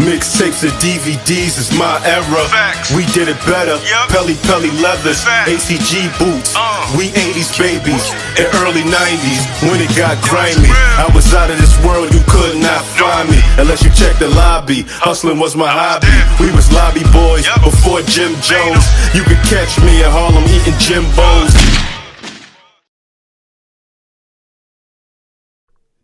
Mixtapes and DVDs is my era. Facts. We did it better. Yep. Pelly leathers, Facts. ACG boots. We 80s babies and early 90s when it got grimy. real. I was out of this world, you could not find me unless you check the lobby. Hustling was my hobby. We was lobby boys Yep. before Jim Jones. You could catch me in Harlem eating Jimbos.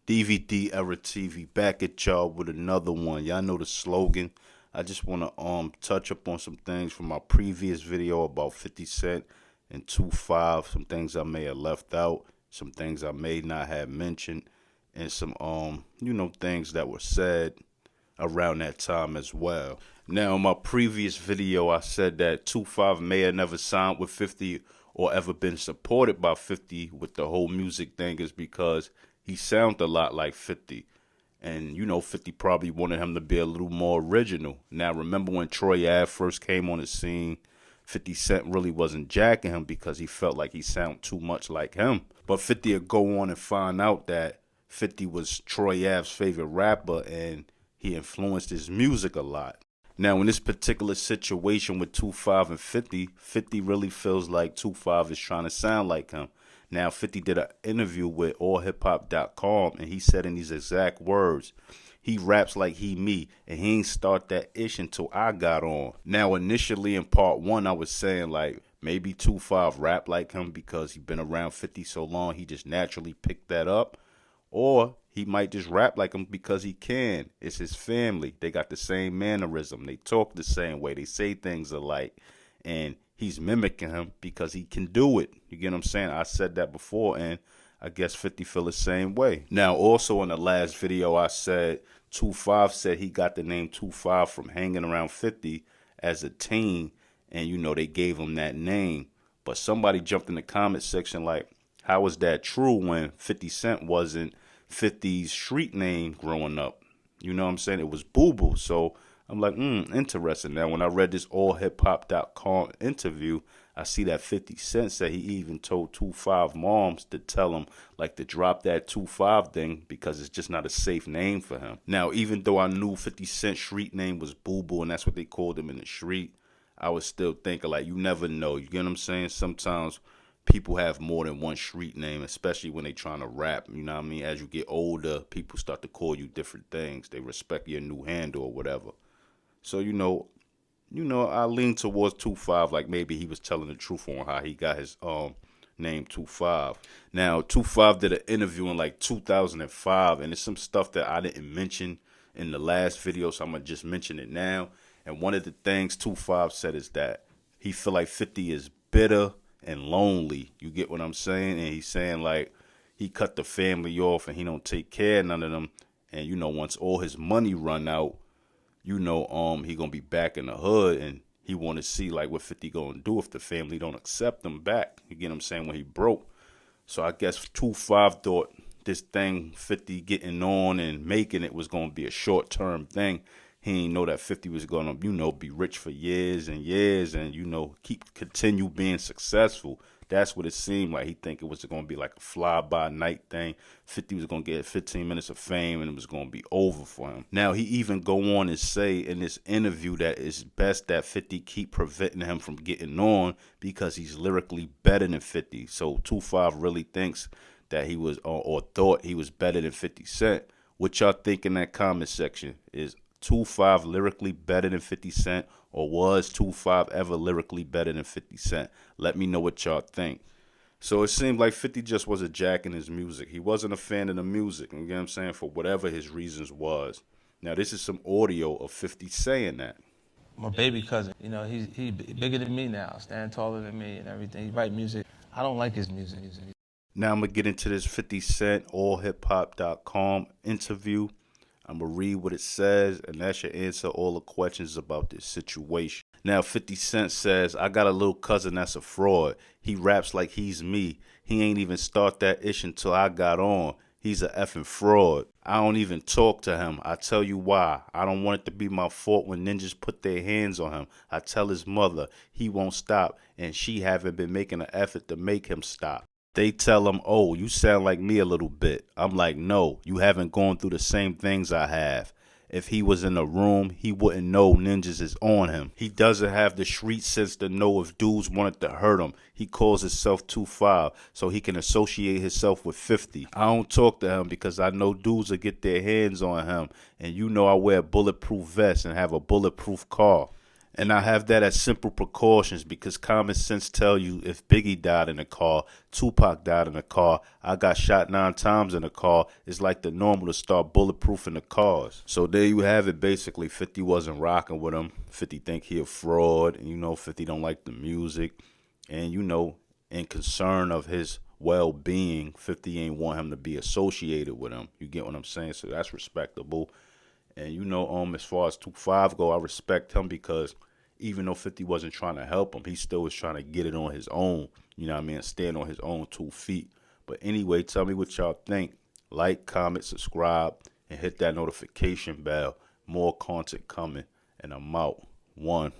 DVD Era TV back at y'all with another one. Y'all know the slogan. I just want to touch up on some things from my previous video about 50 Cent and 2-5. Some things I may have left out, some things I may not have mentioned, and some things that were said around that time as well. Now, in my previous video, I said that 2-5 may have never signed with 50 or ever been supported by 50 with the whole music thing is because he sounded a lot like 50. And, 50 probably wanted him to be a little more original. Now, remember when Troy Ave first came on the scene, 50 Cent really wasn't jacking him because he felt like he sounded too much like him. But 50 would go on and find out that 50 was Troy Ave's favorite rapper and he influenced his music a lot. Now, in this particular situation with 2-5 and 50, 50 really feels like 2-5 is trying to sound like him. Now, 50 did an interview with allhiphop.com, and he said in these exact words, he raps like he me, and he ain't start that ish until I got on. Now, initially in part 1, I was saying, like, maybe 2-5 rap like him because he been around 50 so long, he just naturally picked that up. Or he might just rap like him because he can. It's his family. They got the same mannerism. They talk the same way. They say things alike. And he's mimicking him because he can do it. You get what I'm saying? I said that before, and I guess 50 feel the same way. Now, also in the last video, I said 2-5 said he got the name 2-5 from hanging around 50 as a teen, and, they gave him that name. But somebody jumped in the comment section like, how is that true when 50 Cent wasn't 50's street name growing up? You know what I'm saying? It was Boo Boo. So I'm like, interesting. Now, when I read this allhiphop.com interview, I see that 50 Cent said he even told 2-5 moms to tell him, like, to drop that 2-5 thing because it's just not a safe name for him. Now, even though I knew 50 Cent's street name was Boo Boo, and that's what they called him in the street, I was still thinking, like, you never know. You get what I'm saying? Sometimes people have more than one street name, especially when they trying to rap. You know what I mean? As you get older, people start to call you different things. They respect your new handle or whatever. So, I lean towards 2-5, like maybe he was telling the truth on how he got his name 2-5. Now, 2-5 did an interview in like 2005, and it's some stuff that I didn't mention in the last video, so I'm going to just mention it now. And one of the things 2-5 said is that he feel like 50 is bitter and lonely. You get what I'm saying? And he's saying like he cut the family off and he don't take care of none of them. And, once all his money run out, he gonna be back in the hood, and he want to see like what 50 gonna do if the family don't accept him back. You get what I'm saying? When he broke. So I guess 2-5 thought this thing 50 getting on and making it was gonna be a short-term thing. He ain't know that 50 was gonna, be rich for years and years and, continue being successful. That's what it seemed like. He think it was going to be like a fly-by-night thing. 50 was going to get 15 minutes of fame and it was going to be over for him. Now, he even go on and say in this interview that it's best that 50 keep preventing him from getting on because he's lyrically better than 50. So 2-5 really thinks that he was or thought he was better than 50 Cent. What y'all think in that comment section? Is 2-5 lyrically better than 50 Cent, or was 2-5 ever lyrically better than 50 Cent? Let me know what y'all think. So it seemed like 50 just was a jack in his music. He wasn't a fan of the music, you know what I'm saying, for whatever his reasons was. Now, this is some audio of 50 saying that. My baby cousin, he's bigger than me now, stand taller than me and everything. He write music. I don't like his music. Now I'm going to get into this 50 Cent allhiphop.com interview. I'm going to read what it says, and that should answer all the questions about this situation. Now, 50 Cent says, I got a little cousin that's a fraud. He raps like he's me. He ain't even start that ish until I got on. He's a effing fraud. I don't even talk to him. I tell you why. I don't want it to be my fault when ninjas put their hands on him. I tell his mother he won't stop, and she haven't been making an effort to make him stop. They tell him, oh, you sound like me a little bit. I'm like, no, you haven't gone through the same things I have. If he was in a room, he wouldn't know ninjas is on him. He doesn't have the street sense to know if dudes wanted to hurt him. He calls himself 2-5 so he can associate himself with 50. I don't talk to him because I know dudes will get their hands on him. And you know I wear a bulletproof vest and have a bulletproof car. And I have that as simple precautions because common sense tell you if Biggie died in a car, Tupac died in a car, I got shot 9 times in a car, it's like the normal to start bulletproofing the cars. So there you have it. Basically, 50 wasn't rocking with him. 50 think he a fraud. And 50 don't like the music. And in concern of his well-being, 50 ain't want him to be associated with him. You get what I'm saying? So that's respectable. And as far as 2-5 go, I respect him because even though 50 wasn't trying to help him, he still was trying to get it on his own. You know what I mean? Stand on his own 2 feet. But anyway, tell me what y'all think. Like, comment, subscribe, and hit that notification bell. More content coming, and I'm out. 1.